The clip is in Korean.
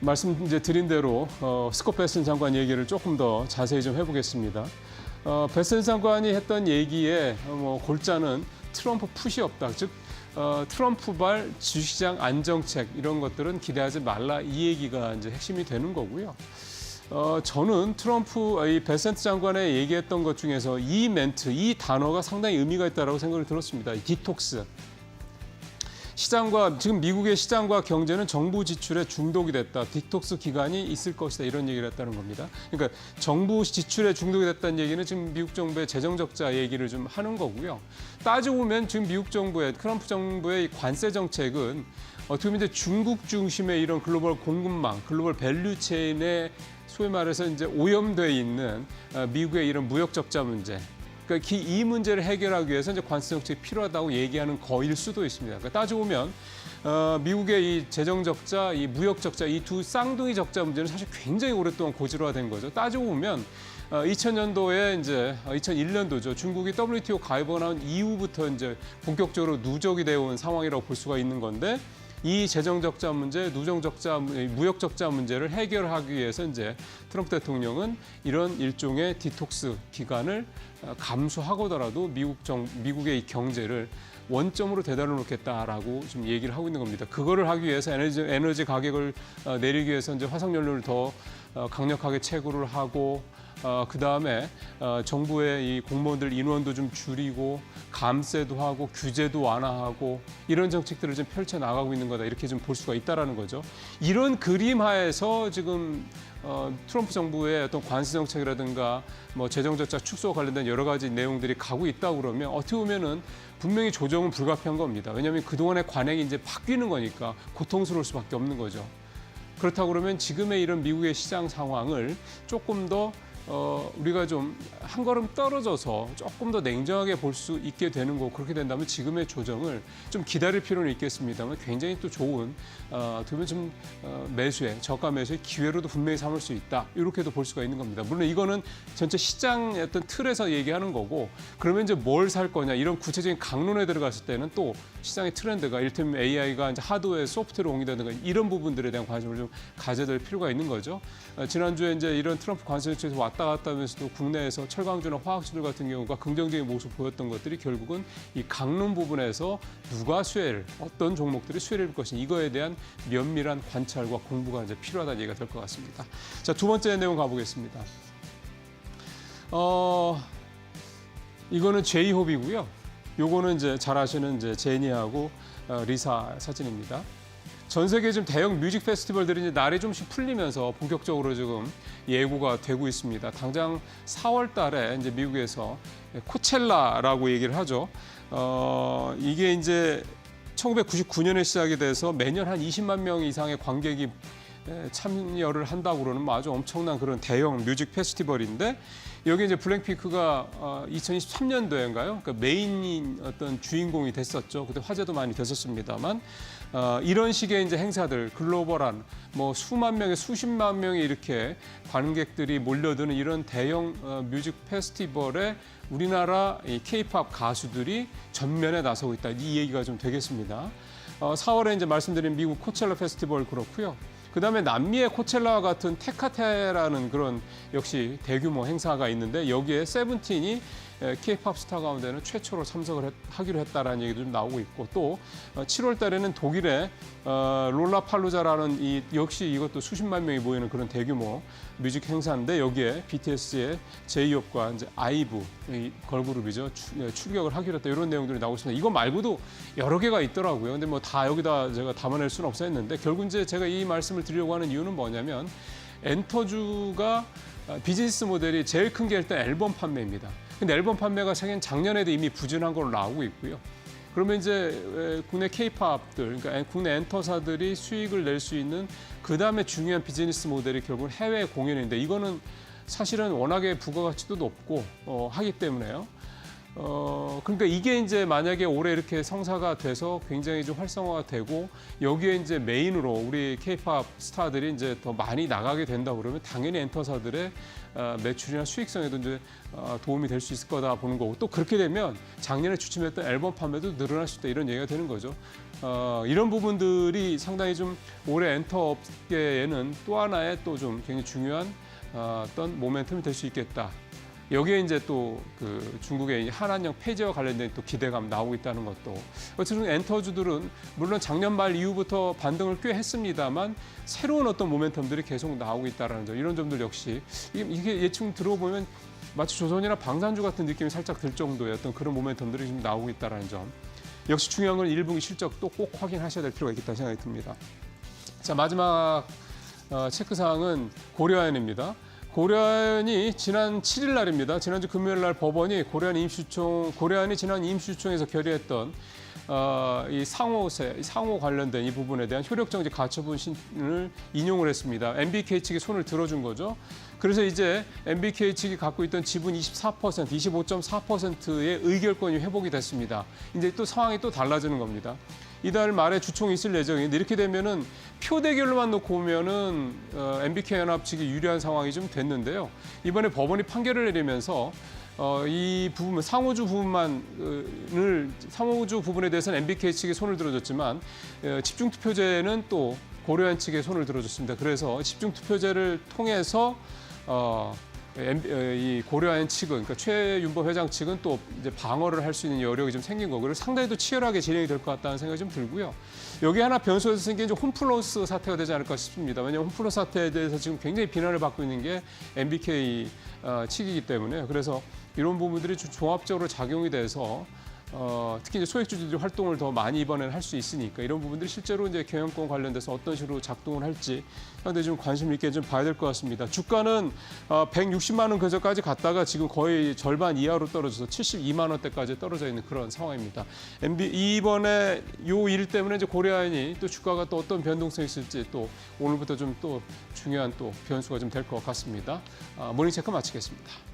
말씀 이제 드린 대로 스콧 베슨 장관 얘기를 조금 더 자세히 좀 해보겠습니다. 베슨 장관이 했던 얘기의 골자는 트럼프 푸시 없다. 즉 트럼프발 주식시장 안정책 이런 것들은 기대하지 말라 이 얘기가 이제 핵심이 되는 거고요. 저는 이 베센트 장관의 얘기했던 것 중에서 이 멘트, 이 단어가 상당히 의미가 있다고 생각을 들었습니다. 디톡스. 지금 미국의 시장과 경제는 정부 지출에 중독이 됐다. 디톡스 기간이 있을 것이다. 이런 얘기를 했다는 겁니다. 그러니까 정부 지출에 중독이 됐다는 얘기는 지금 미국 정부의 재정 적자 얘기를 좀 하는 거고요. 따지고 보면 지금 미국 정부의 트럼프 정부의 관세 정책은 어떻게 보면 이제 중국 중심의 이런 글로벌 공급망, 글로벌 밸류 체인에 소위 말해서 이제 오염돼 있는 미국의 이런 무역 적자 문제. 그러니까 이 문제를 해결하기 위해서 이제 관세 정책이 필요하다고 얘기하는 거일 수도 있습니다. 그러니까 따지고 보면 미국의 이 재정 적자, 이 무역 적자, 이 두 쌍둥이 적자 문제는 사실 굉장히 오랫동안 고질화된 거죠. 따지고 보면 2000년도에 이제 2001년도죠. 중국이 WTO 가입을 한 이후부터 이제 본격적으로 누적이 되어 온 상황이라고 볼 수가 있는 건데. 이 재정 적자 문제, 무역 적자 문제를 해결하기 위해서 이제 트럼프 대통령은 이런 일종의 디톡스 기간을 감수하고더라도 미국의 이 경제를 원점으로 되돌려 놓겠다라고 좀 얘기를 하고 있는 겁니다. 그거를 하기 위해서 에너지 가격을 내리기 위해서 이제 화석연료를 더 강력하게 채굴을 하고 그다음에 정부의 이 공무원들 인원도 좀 줄이고 감세도 하고 규제도 완화하고 이런 정책들을 좀 펼쳐 나가고 있는 거다 이렇게 좀 볼 수가 있다라는 거죠. 이런 그림 하에서 지금 트럼프 정부의 어떤 관세 정책이라든가 재정 적자 축소와 관련된 여러 가지 내용들이 가고 있다고 그러면 어떻게 보면은 분명히 조정은 불가피한 겁니다. 왜냐하면 그동안의 관행이 이제 바뀌는 거니까 고통스러울 수밖에 없는 거죠. 그렇다고 그러면 지금의 이런 미국의 시장 상황을 조금 더 우리가 좀 한 걸음 떨어져서 조금 더 냉정하게 볼 수 있게 되는 거고 그렇게 된다면 지금의 조정을 좀 기다릴 필요는 있겠습니다만 굉장히 또 좋은 어떻게 보면 저가 매수의 기회로도 분명히 삼을 수 있다. 이렇게도 볼 수가 있는 겁니다. 물론 이거는 전체 시장의 어떤 틀에서 얘기하는 거고 그러면 이제 뭘 살 거냐 이런 구체적인 강론에 들어갔을 때는 또 시장의 트렌드가 이를테면 AI가 이제 하드웨어, 소프트웨어로 옮긴다든가 이런 부분들에 대한 관심을 좀 가져야 될 필요가 있는 거죠. 지난주에 이제 이런 트럼프 관세 정책에서 왔다 갔다 하면서도 국내에서 철강주나 화학주들 같은 경우가 긍정적인 모습 보였던 것들이 결국은 이 강론 부분에서 누가 수혜를 어떤 종목들이 수혜를 입을 것인지 이거에 대한 면밀한 관찰과 공부가 이제 필요하다는 얘기가 될 것 같습니다. 자, 두 번째 내용 가보겠습니다. 이거는 제이홉이고요. 요거는 이제 잘 아시는 이제 제니하고 리사 사진입니다. 전 세계 지금 대형 뮤직 페스티벌들이 이제 날이 좀씩 풀리면서 본격적으로 지금 예고가 되고 있습니다. 당장 4월 달에 이제 미국에서 코첼라라고 얘기를 하죠. 이게 이제 1999년에 시작이 돼서 매년 한 20만 명 이상의 관객이 참여를 한다고 그러는 아주 엄청난 그런 대형 뮤직 페스티벌인데 여기 이제 블랙핑크가 2023년도인가요? 그러니까 메인인 어떤 주인공이 됐었죠. 그때 화제도 많이 됐었습니다만 이런 식의 이제 행사들 글로벌한 수만 명에 수십만 명이 이렇게 관객들이 몰려드는 이런 대형 뮤직 페스티벌에 우리나라 K-팝 가수들이 전면에 나서고 있다. 이 얘기가 좀 되겠습니다. 4월에 이제 말씀드린 미국 코첼라 페스티벌 그렇고요. 그다음에 남미의 코첼라와 같은 테카테라는 그런 역시 대규모 행사가 있는데 여기에 세븐틴이 K-팝 스타 가운데는 최초로 참석을 하기로 했다라는 얘기도 좀 나오고 있고 또 7월 달에는 독일의 롤라팔루자라는 역시 이것도 수십만 명이 모이는 그런 대규모 뮤직 행사인데 여기에 BTS의 제이홉과 이제 아이브 걸그룹이죠 출격을 하기로 했다 이런 내용들이 나오고 있습니다. 이거 말고도 여러 개가 있더라고요. 근데 다 여기다 제가 담아낼 수는 없었는데 결국 이제 제가 이 말씀을 드리려고 하는 이유는 뭐냐면 엔터주가 비즈니스 모델이 제일 큰 게 일단 앨범 판매입니다. 근데 앨범 판매가 작년에도 이미 부진한 걸로 나오고 있고요. 그러면 이제 국내 K-팝들, 그러니까 국내 엔터사들이 수익을 낼 수 있는 그다음에 중요한 비즈니스 모델이 결국은 해외 공연인데 이거는 사실은 워낙에 부가가치도 높고 하기 때문에요. 그러니까 이게 이제 만약에 올해 이렇게 성사가 돼서 굉장히 좀 활성화가 되고 여기에 이제 메인으로 우리 K-팝 스타들이 이제 더 많이 나가게 된다 그러면 당연히 엔터사들의 매출이나 수익성에도 이제 도움이 될 수 있을 거다 보는 거고, 또 그렇게 되면 작년에 주춤했던 앨범 판매도 늘어날 수 있다 이런 얘기가 되는 거죠. 이런 부분들이 상당히 좀 올해 엔터 업계에는 또 하나의 또 좀 굉장히 중요한 어떤 모멘텀이 될 수 있겠다. 여기에 이제 또 그 중국의 한한령 폐지와 관련된 또 기대감 나오고 있다는 것도, 어쨌든 엔터주들은 물론 작년 말 이후부터 반등을 꽤 했습니다만 새로운 어떤 모멘텀들이 계속 나오고 있다는 점, 이런 점들 역시 이게 예측 들어보면 마치 조선이나 방산주 같은 느낌이 살짝 들 정도의 어떤 그런 모멘텀들이 지금 나오고 있다는 점, 역시 중요한 건 1분기 실적도 꼭 확인하셔야 될 필요가 있겠다는 생각이 듭니다. 자, 마지막 체크사항은 고려아연입니다. 고려아연이 지난 7일 날입니다. 지난주 금요일 날 법원이 고려아연이 지난 임시주총에서 결의했던 이 상호 관련된 이 부분에 대한 효력정지 가처분을 인용을 했습니다. MBK 측이 손을 들어준 거죠. 그래서 이제 MBK 측이 갖고 있던 지분 25.4%의 의결권이 회복이 됐습니다. 이제 또 상황이 또 달라지는 겁니다. 이달 말에 주총이 있을 예정인데 이렇게 되면은 표 대결로만 놓고 보면은 MBK 연합 측이 유리한 상황이 좀 됐는데요. 이번에 법원이 판결을 내리면서 이 부분 상호주 부분에 대해서는 MBK 측이 손을 들어줬지만 집중투표제는 또 고려아연 측에 손을 들어줬습니다. 그래서 집중투표제를 통해서 이 고려아연 측은, 그러니까 최윤범 회장 측은 또 이제 방어를 할 수 있는 여력이 좀 생긴 거고, 그리고 상당히 또 치열하게 진행이 될 것 같다는 생각이 좀 들고요. 여기 하나 변수가 생긴 게 홈플러스 사태가 되지 않을까 싶습니다. 왜냐하면 홈플러스 사태에 대해서 지금 굉장히 비난을 받고 있는 게 MBK 측이기 때문에, 그래서 이런 부분들이 좀 종합적으로 작용이 돼서 특히 이제 소액주주들이 활동을 더 많이 이번에는 할 수 있으니까 이런 부분들이 실제로 이제 경영권 관련돼서 어떤 식으로 작동을 할지 상당히 좀 관심 있게 좀 봐야 될 것 같습니다. 주가는 160만 원 근처까지 갔다가 지금 거의 절반 이하로 떨어져서 72만 원대까지 떨어져 있는 그런 상황입니다. 이번에 요 일 때문에 이제 고려아연이 또 주가가 또 어떤 변동성이 있을지 또 오늘부터 좀 또 중요한 또 변수가 좀 될 것 같습니다. 모닝체크 마치겠습니다.